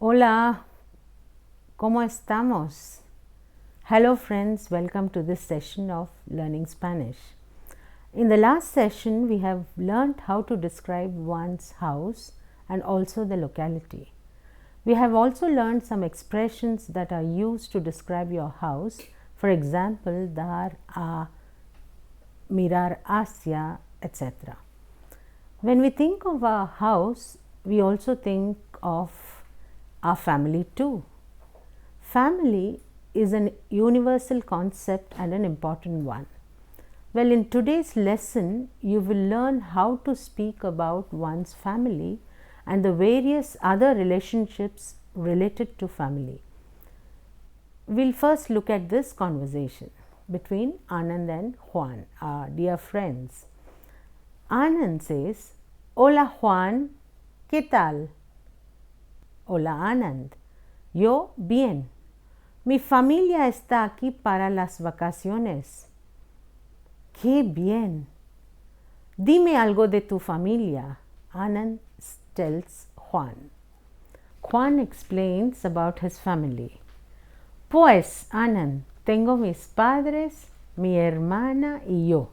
Hola, ¿cómo estamos? Hello friends, welcome to this session of Learning Spanish. In the last session, we have learned how to describe one's house and also the locality. We have also learned some expressions that are used to describe your house. For example, dar a, mirar hacia, etc. When we think of our house, we also think of our family too. Family is an universal concept and an important one. Well, in today's lesson, you will learn how to speak about one's family and the various other relationships related to family. We'll first look at this conversation between Anand and Juan, our dear friends. Anand says, Hola Juan, ¿qué tal? Hola Anand, yo bien. Mi familia está aquí para las vacaciones. ¡Qué bien! Dime algo de tu familia, Anand tells Juan. Juan explains about his family. Pues, Anand, tengo mis padres, mi hermana y yo.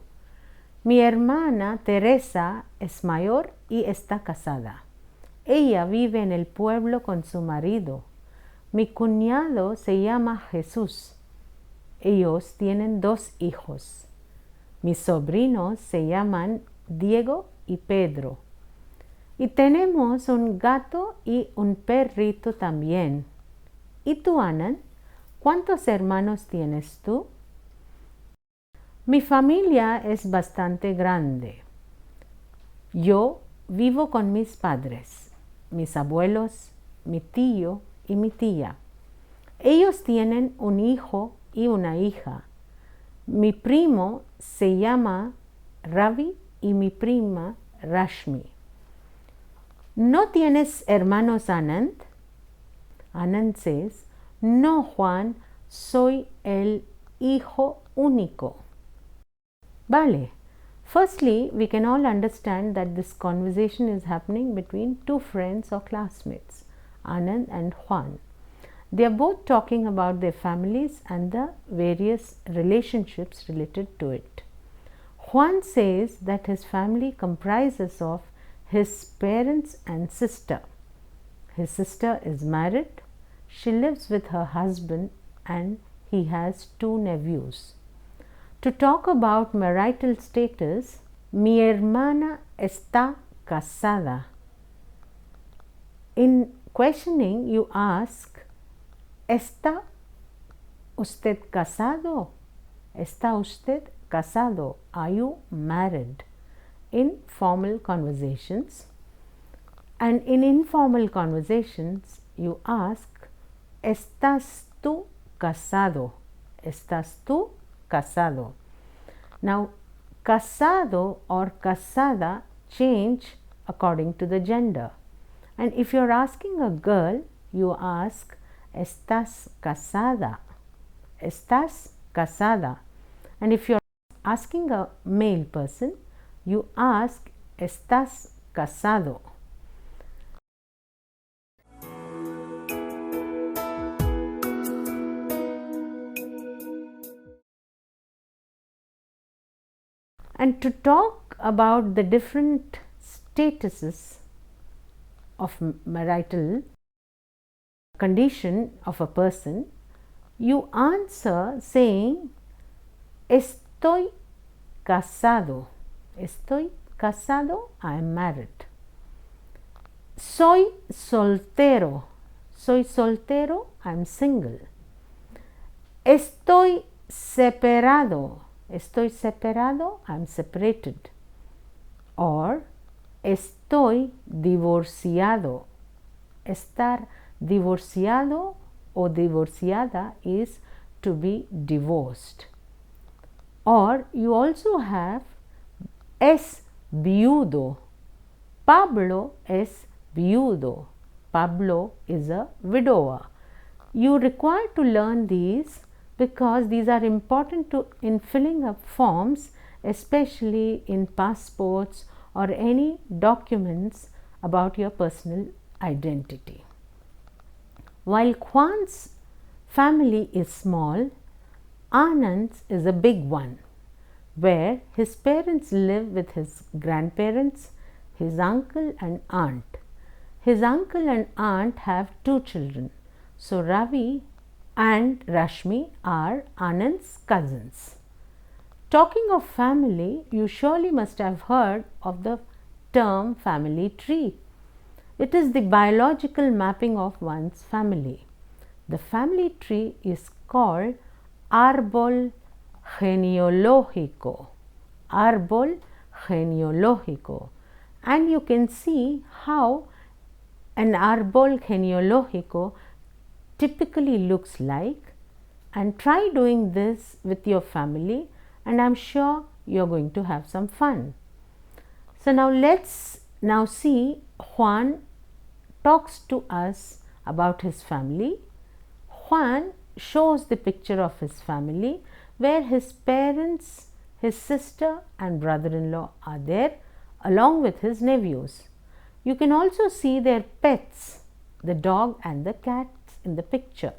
Mi hermana Teresa es mayor y está casada. Ella vive en el pueblo con su marido. Mi cuñado se llama Jesús. Ellos tienen 2 hijos. Mis sobrinos se llaman Diego y Pedro. Y tenemos un gato y un perrito también. ¿Y tú, Anand? ¿Cuántos hermanos tienes tú? Mi familia es bastante grande. Yo vivo con mis padres, mis abuelos, mi tío y mi tía. Ellos tienen un hijo y una hija. Mi primo se llama Ravi y mi prima Rashmi. ¿No tienes hermanos, Anand? Anand says, No, Juan, soy el hijo único. Vale. Firstly, we can all understand that this conversation is happening between 2 friends or classmates, Anand and Juan. They are both talking about their families and the various relationships related to it. Juan says that his family comprises of his parents and sister. His sister is married, she lives with her husband, and he has 2 nephews. To talk about marital status, mi hermana está casada. In questioning, you ask, ¿Está usted casado? ¿Está usted casado? Are you married? In formal conversations. And in informal conversations, you ask, ¿Estás tú casado? ¿Estás tú casado? Now, casado or casada change according to the gender. And if you're asking a girl, you ask, ¿Estás casada? ¿Estás casada? And if you're asking a male person, you ask, ¿Estás casado? And to talk about the different statuses of marital condition of a person, you answer saying, Estoy casado. Estoy casado, I am married. Soy soltero. Soy soltero, I am single. Estoy separado. Estoy separado, I am separated. Or estoy divorciado. Estar divorciado o divorciada is to be divorced. Or you also have es viudo. Pablo es viudo. Pablo is a widower. You require to learn these because these are important in filling up forms, especially in passports or any documents about your personal identity. While Juan's family is small, Anand's is a big one, where his parents live with his grandparents, his uncle and aunt. His uncle and aunt have 2 children. So Ravi and Rashmi are Anand's cousins. Talking of family, you surely must have heard of the term family tree. It is the biological mapping of one's family. The family tree is called árbol genealógico. Árbol genealógico. And you can see how an árbol genealógico typically looks like, and try doing this with your family, and I'm sure you're going to have some fun. So now let's now see Juan talks to us about his family. Juan shows the picture of his family where his parents, his sister and brother-in-law are there along with his nephews. You can also see their pets, the dog and the cats in the picture.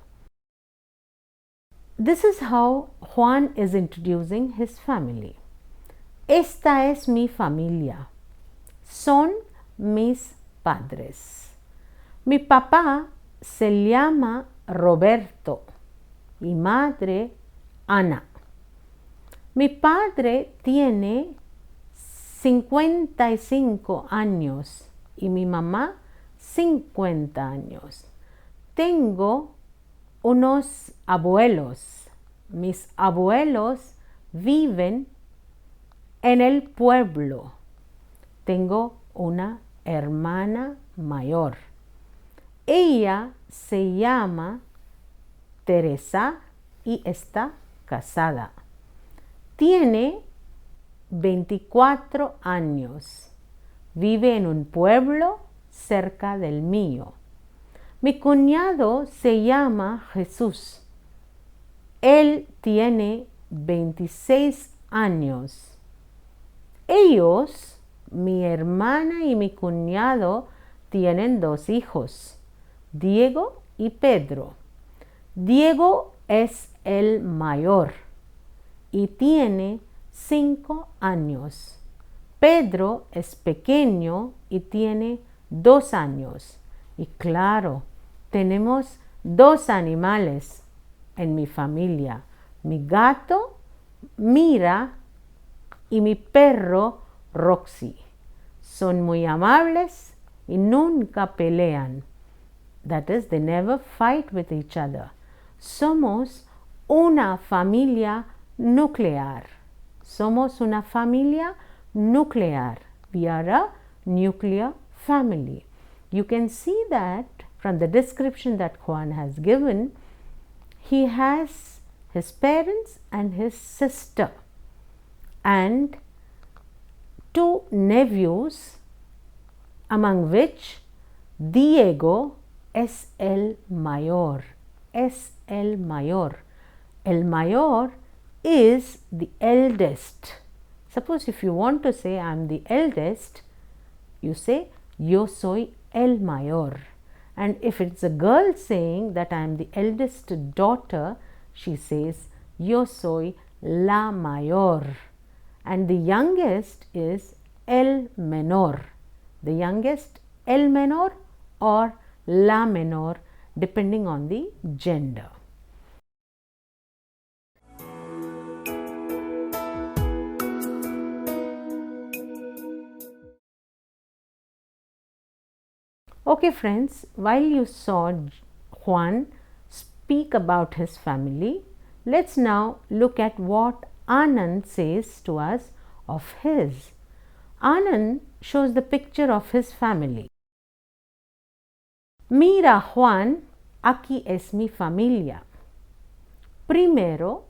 This is how Juan is introducing his family. Esta es mi familia. Son mis padres. Mi papá se llama Roberto y madre Ana. Mi padre tiene 55 años y mi mamá 50 años. Tengo unos abuelos. Mis abuelos viven en el pueblo. Tengo una hermana mayor. Ella se llama Teresa y está casada. Tiene 24 años. Vive en un pueblo cerca del mío. Mi cuñado se llama Jesús. Él tiene 26 años. Ellos, mi hermana y mi cuñado, tienen 2 hijos, Diego y Pedro. Diego es el mayor y tiene 5 años. Pedro es pequeño y tiene 2 años. Y claro, tenemos 2 animales en mi familia. Mi gato, Mira, y mi perro, Roxy. Son muy amables y nunca pelean. That is, they never fight with each other. Somos una familia nuclear. Somos una familia nuclear. We are a nuclear family. You can see that from the description that Juan has given. He has his parents and his sister and 2 nephews, among which Diego es el mayor. Es el mayor. El mayor is the eldest. Suppose if you want to say I am the eldest, you say yo soy el mayor. And if it's a girl saying that I am the eldest daughter, she says yo soy la mayor. And the youngest is el menor. The youngest el menor or la menor, depending on the gender. Okay friends, while you saw Juan speak about his family, let's now look at what Anand says to us of his. Anand shows the picture of his family. Mira Juan, aquí es mi familia. Primero,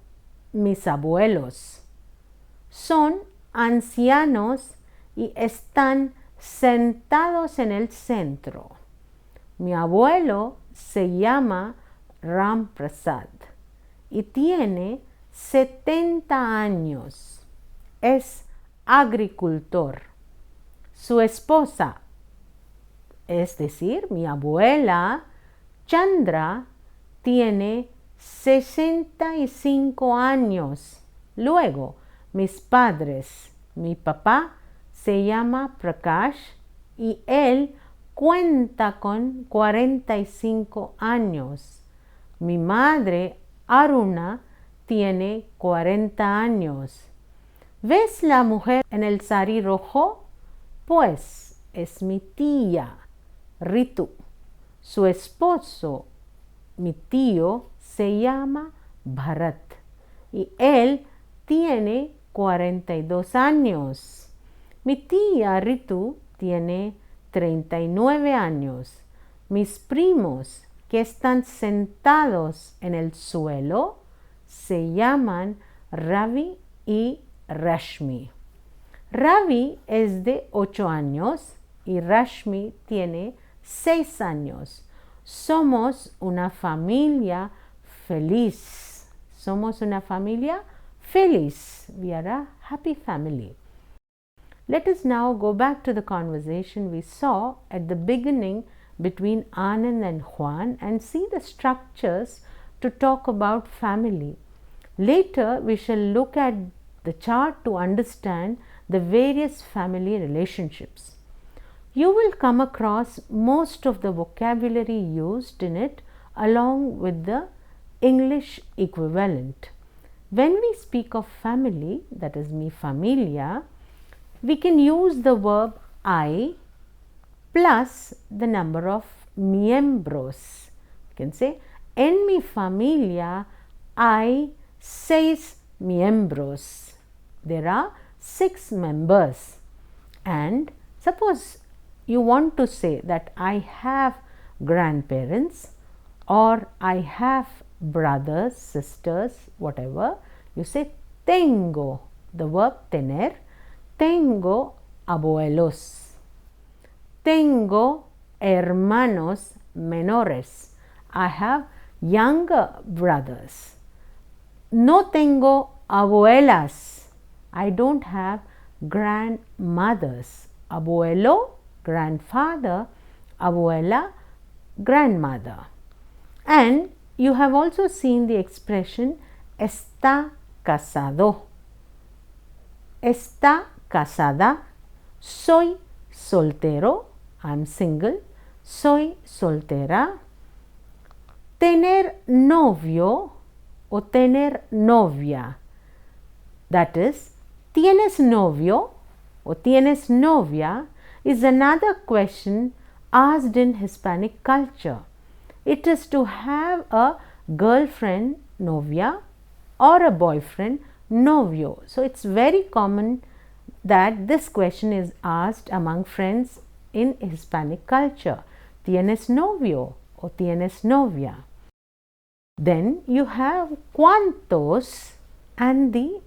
mis abuelos. Son ancianos y están sentados en el centro. Mi abuelo se llama Ram Prasad y tiene 70 años. Es agricultor. Su esposa, es decir, mi abuela, Chandra tiene 65 años. Luego, mis padres, mi papá se llama Prakash y él cuenta con 45 años. Mi madre, Aruna, tiene 40 años. ¿Ves la mujer en el sari rojo? Pues es mi tía, Ritu. Su esposo, mi tío, se llama Bharat y él tiene 42 años. Mi tía Ritu tiene 39 años. Mis primos que están sentados en el suelo se llaman Ravi y Rashmi. Ravi es de 8 años y Rashmi tiene 6 años. Somos una familia feliz. Somos una familia feliz. We are a happy family. Let us now go back to the conversation we saw at the beginning between Anand and Juan and see the structures to talk about family. Later, we shall look at the chart to understand the various family relationships. You will come across most of the vocabulary used in it along with the English equivalent. When we speak of family, that is mi familia, we can use the verb I plus the number of miembros. You can say, en mi familia hay 6 miembros. There are 6 members. And suppose you want to say that I have grandparents or I have brothers, sisters, whatever, you say tengo, the verb tener, tengo abuelos, tengo hermanos menores, I have younger brothers. No tengo abuelas, I don't have grandmothers. Abuelo, grandfather, abuela, grandmother. And you have also seen the expression está casado, está casada, soy soltero, I am single, soy soltera, tener novio o tener novia, that is, ¿tienes novio o tienes novia is another question asked in Hispanic culture. It is to have a girlfriend, novia, or a boyfriend, novio. So, it's very common that this question is asked among friends in Hispanic culture. ¿Tienes novio o tienes novia? Then you have cuantos and the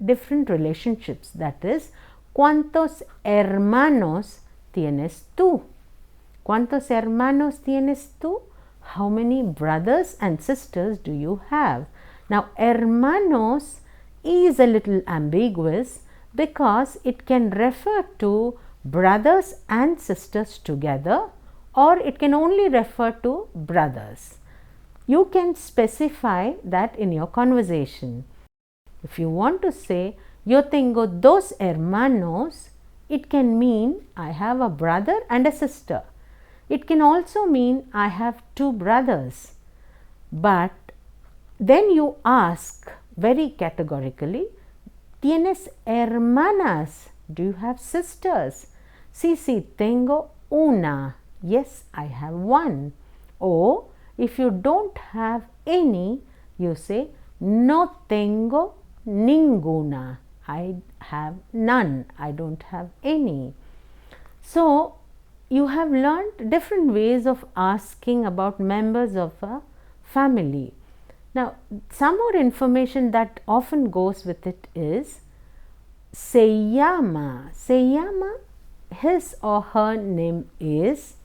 different relationships, that is, ¿cuántos hermanos tienes tú? ¿Cuántos hermanos tienes tú? How many brothers and sisters do you have? Now, hermanos is a little ambiguous because it can refer to brothers and sisters together or it can only refer to brothers. You can specify that in your conversation. If you want to say, yo tengo dos hermanos, it can mean I have a brother and a sister. It can also mean I have 2 brothers. But then you ask very categorically, ¿tienes hermanas? Do you have sisters? Sí, tengo una. Yes, I have one. Or if you don't have any, you say, no tengo ninguna. I have none. I don't have any. So, you have learned different ways of asking about members of a family. Now, some more information that often goes with it is se llama. Se llama, his or her name is,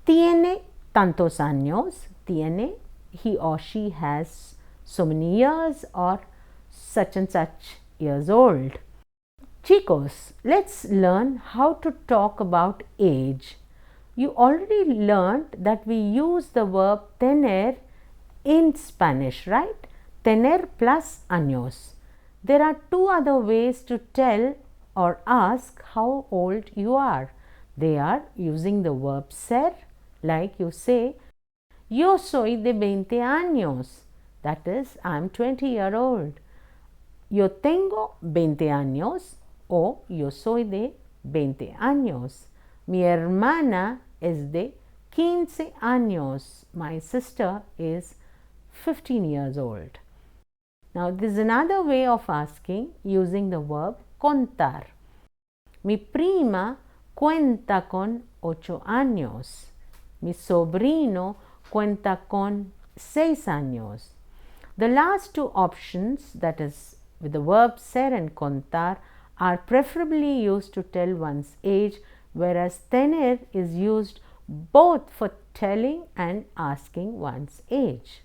tiene tantos años, tiene, he or she has so many years or such and such years old. Chicos, let's learn how to talk about age. You already learned that we use the verb tener in Spanish, right? Tener plus años. There are two other ways to tell or ask how old you are. They are using the verb ser, like you say, yo soy de 20 años. That is, I am 20-year-old. Yo tengo 20 años o yo soy de 20 años. Mi hermana es de 15 años. My sister is 15 years old. Now, this is another way of asking using the verb contar. Mi prima cuenta con 8 años. Mi sobrino cuenta con 6 años. The last two options, that is with the verb ser and contar, are preferably used to tell one's age, whereas tener is used both for telling and asking one's age.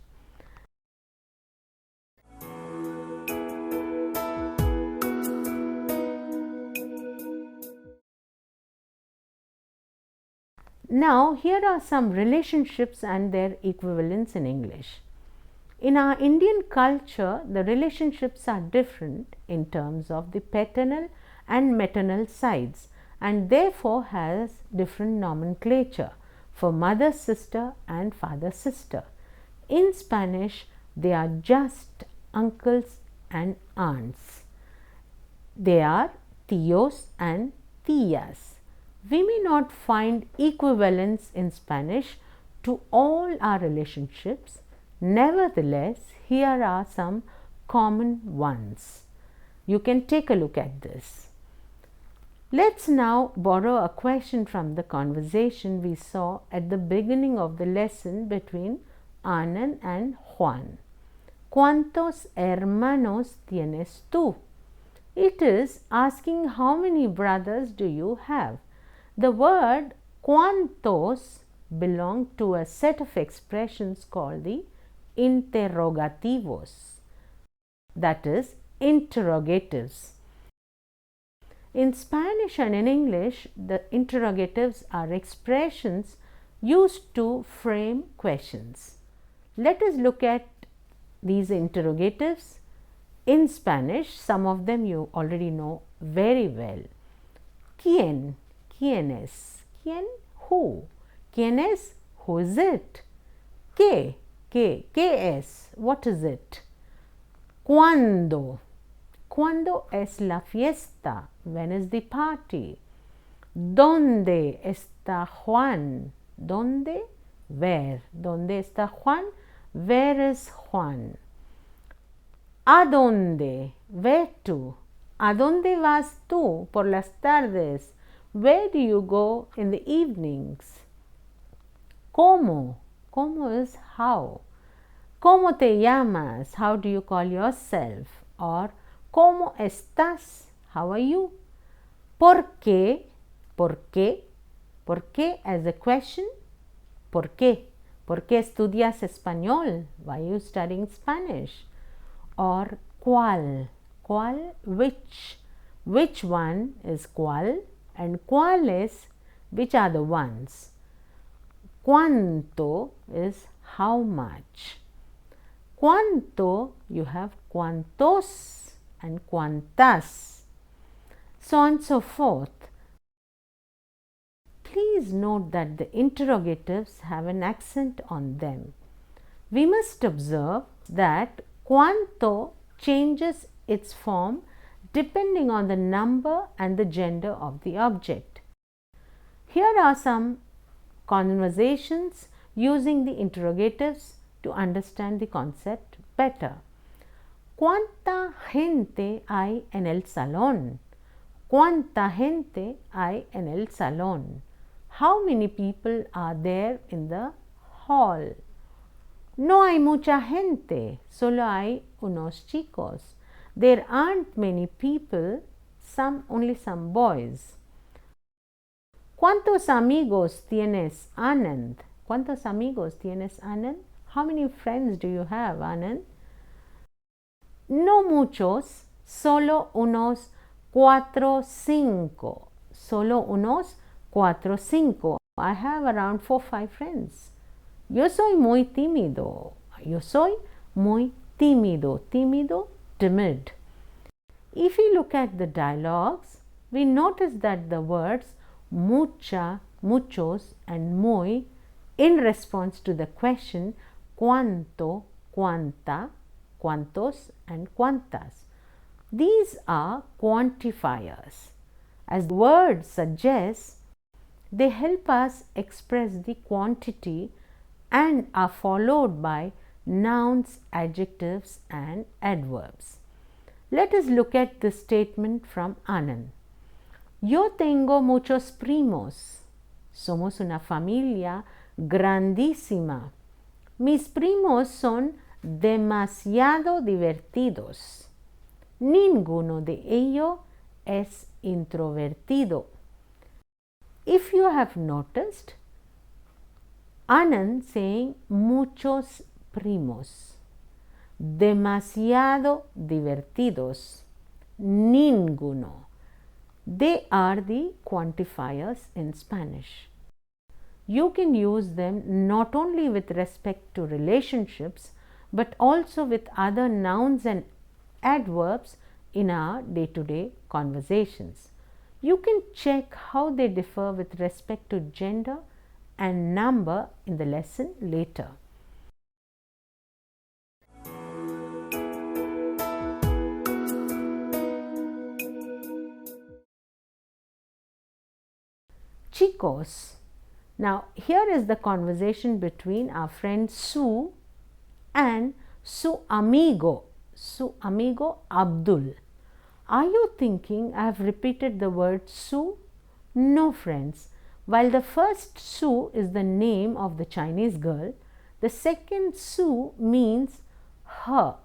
Now, here are some relationships and their equivalents in English. In our Indian culture, the relationships are different in terms of the paternal and maternal sides, and therefore has different nomenclature for mother sister and father sister. In Spanish, they are just uncles and aunts. They are tíos and tías. We may not find equivalents in Spanish to all our relationships. Nevertheless, here are some common ones. You can take a look at this. Let's now borrow a question from the conversation we saw at the beginning of the lesson between Anand and Juan. ¿Cuántos hermanos tienes tú? It is asking how many brothers do you have. The word cuántos belong to a set of expressions called the interrogativos, that is, interrogatives. In Spanish and in English, the interrogatives are expressions used to frame questions. Let us look at these interrogatives. In Spanish, some of them you already know very well. ¿Quién? ¿Quién es? ¿Quién? Who? ¿Quién es? Who is it? ¿Qué? ¿Qué? ¿Qué es? What is it? ¿Cuándo? ¿Cuándo es la fiesta? When is the party? ¿Dónde está Juan? ¿Dónde? Where? ¿Dónde está Juan? Where is Juan? ¿A dónde? Where to? ¿A dónde vas tú por las tardes? Where do you go in the evenings? ¿Cómo? ¿Cómo is how? ¿Cómo te llamas? How do you call yourself? Or ¿cómo estás? How are you? ¿Por qué? ¿Por qué? ¿Por qué as a question? ¿Por qué? ¿Por qué estudias español? Why are you studying Spanish? Or ¿cuál? ¿Cuál? Which? Which one is cuál? And cuáles, which are the ones? ¿Cuánto is how much? ¿Cuánto? You have cuántos and cuántas, so on and so forth. Please note that the interrogatives have an accent on them. We must observe that cuánto changes its form depending on the number and the gender of the object. Here are some conversations using the interrogatives to understand the concept better. ¿Cuánta gente hay en el salón? ¿Cuánta gente hay en el salón? How many people are there in the hall? No hay mucha gente, solo hay unos chicos. There aren't many people, only some boys. ¿Cuántos amigos tienes, Anand? ¿Cuántos amigos tienes, Anand? How many friends do you have, Anand? No muchos, solo unos 4, 5. Solo unos 4, 5. I have around 4-5 friends. Yo soy muy tímido. Yo soy muy tímido. Tímido, timid. If we look at the dialogues, we notice that the words mucha, muchos and muy in response to the question cuánto, cuánta, cuántos and cuántas. These are quantifiers. As the word suggests, they help us express the quantity and are followed by nouns, adjectives and adverbs. Let us look at this statement from Anand. Yo tengo muchos primos. Somos una familia grandísima. Mis primos son demasiado divertidos. Ninguno de ellos es introvertido. If you have noticed, Anand saying muchos primos, demasiado divertidos, ninguno. They are the quantifiers in Spanish. You can use them not only with respect to relationships but also with other nouns and adverbs in our day-to-day conversations. You can check how they differ with respect to gender and number in the lesson later. Chicos. Now here is the conversation between our friend Su and su amigo Abdul. Are you thinking I have repeated the word Su? No, friends. While the first Su is the name of the Chinese girl, the second Su means her,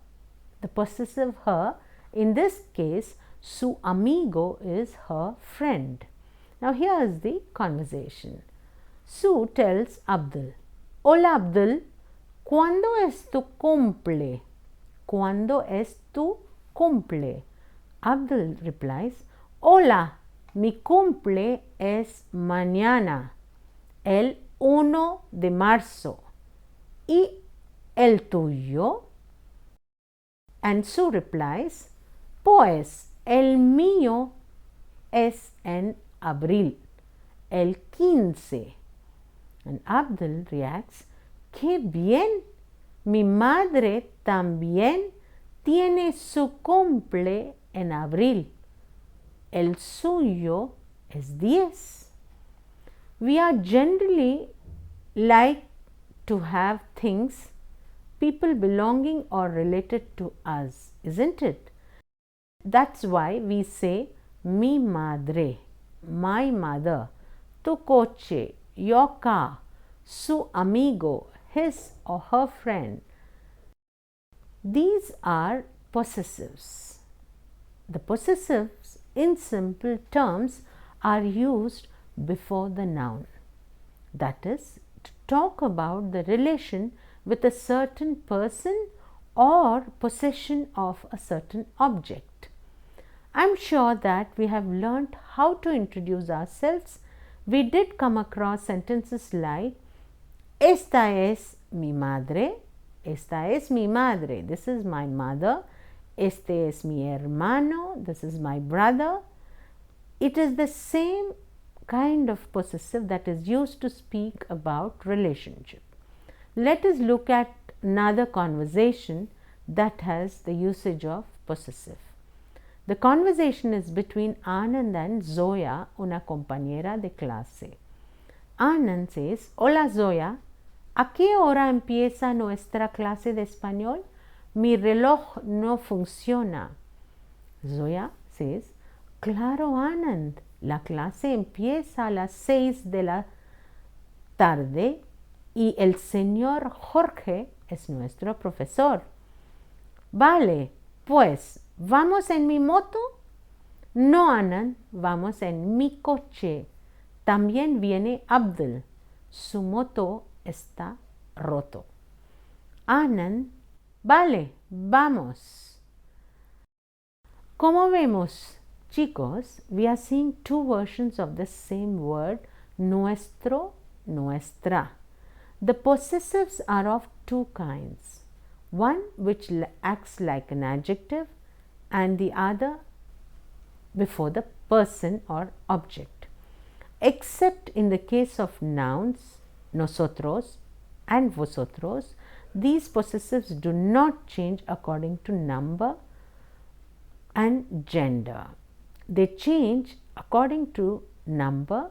the possessive her. In this case, su amigo is her friend. Now here is the conversation. Su tells Abdul, Hola Abdul, ¿cuándo es tu cumple? ¿Cuándo es tu cumple? Abdul replies, Hola, mi cumple es mañana, el 1 de marzo. ¿Y el tuyo? And Su replies, Pues el mío es en abril, el 15. And Abdul reacts, ¡Qué bien! Mi madre también tiene su cumple en abril. El suyo es 10. We are generally like to have things, people belonging or related to us, isn't it? That's why we say mi madre, my mother, tu coche, your car, su amigo, his or her friend. These are possessives. The possessives in simple terms are used before the noun. That is, to talk about the relation with a certain person or possession of a certain object. I am sure that we have learnt how to introduce ourselves. We did come across sentences like Esta es mi madre. Esta es mi madre. This is my mother. Este es mi hermano. This is my brother. It is the same kind of possessive that is used to speak about relationship. Let us look at another conversation that has the usage of possessive. The conversation is between Anand and Zoya, una compañera de clase. Anand says, Hola Zoya, ¿a qué hora empieza nuestra clase de español? Mi reloj no funciona. Zoya says, Claro Anand, la clase empieza a las 6 de la tarde y el señor Jorge es nuestro profesor. Vale, pues, ¿vamos en mi moto? No, Anand, vamos en mi coche. También viene Abdul. Su moto está roto. Anand, vale, vamos. Como vemos, chicos, we are seeing two versions of the same word, nuestro nuestra. The possessives are of two kinds, one which acts like an adjective and the other before the person or object. Except in the case of nouns, nosotros and vosotros, these possessives do not change according to number and gender. They change according to number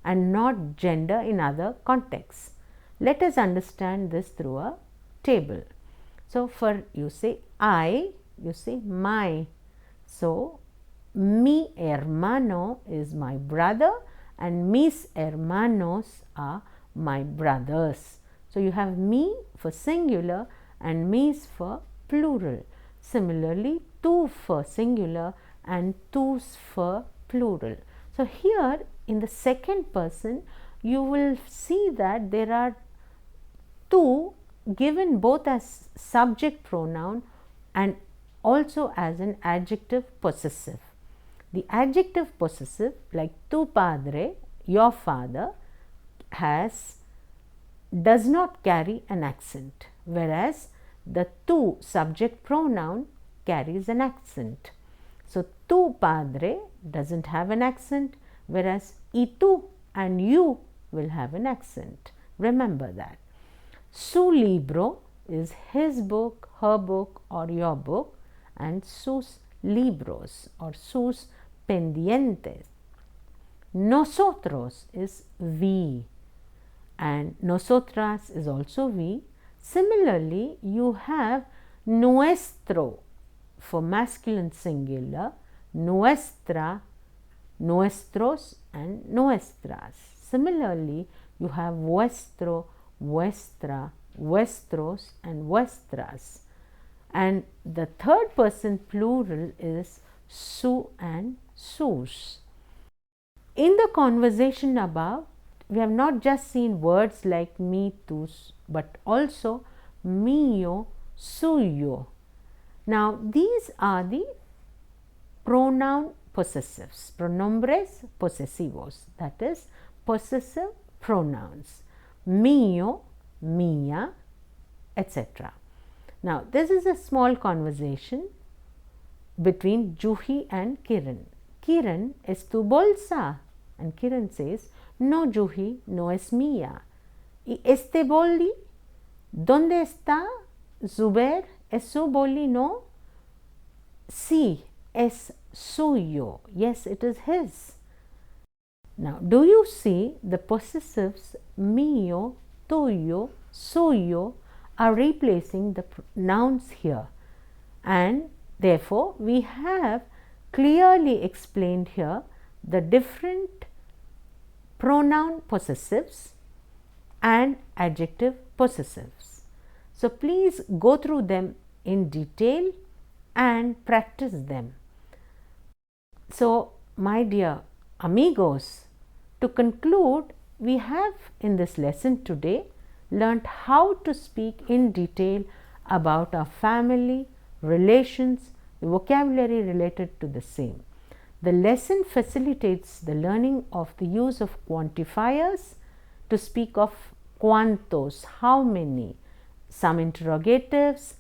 and not gender in other contexts. Let us understand this through a table. So, for you say I, you say my. So, mi hermano is my brother and mis hermanos are my brothers. So, you have mi for singular and mis for plural. Similarly, tu for singular and tus for plural. So, here in the second person you will see that there are tu given both as subject pronoun and also as an adjective possessive. The adjective possessive, like tu padre, your father, does not carry an accent, whereas the tu subject pronoun carries an accent. So, tu padre doesn't have an accent, whereas y tu and you will have an accent. Remember that. Su libro is his book, her book or your book, and sus libros or sus pendientes. Nosotros is we and nosotras is also we. Similarly, you have nuestro for masculine singular, nuestra, nuestros and nuestras. Similarly, you have vuestro, vuestra, vuestros and vuestras. And the third person plural is su and sus. In the conversation above, we have not just seen words like mi, tus, but also mio, suyo. Now, these are the pronoun possessives, pronombres posesivos, that is possessive pronouns, mio, mia, etc. Now, this is a small conversation between Juhi and Kiran. Kiran, es tu bolsa? And Kiran says, no, Juhi, no es mía. ¿Y este boli? ¿Dónde está? Zubair, ¿es su boli? No. Sí, es suyo. Yes, it is his. Now, do you see the possessives mío, tuyo, suyo are replacing the nouns here, and therefore we have clearly explained here the different pronoun possessives and adjective possessives. So, please go through them in detail and practice them. So, my dear amigos, to conclude, we have in this lesson today learnt how to speak in detail about our family, relations, the vocabulary related to the same. The lesson facilitates the learning of the use of quantifiers to speak of cuantos, how many, some interrogatives,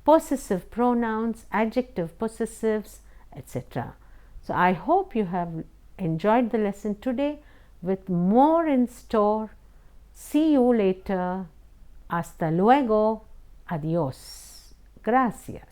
possessive pronouns, adjective possessives, etc. So, I hope you have enjoyed the lesson today with more in store. See you later. Hasta luego. Adiós. Gracias.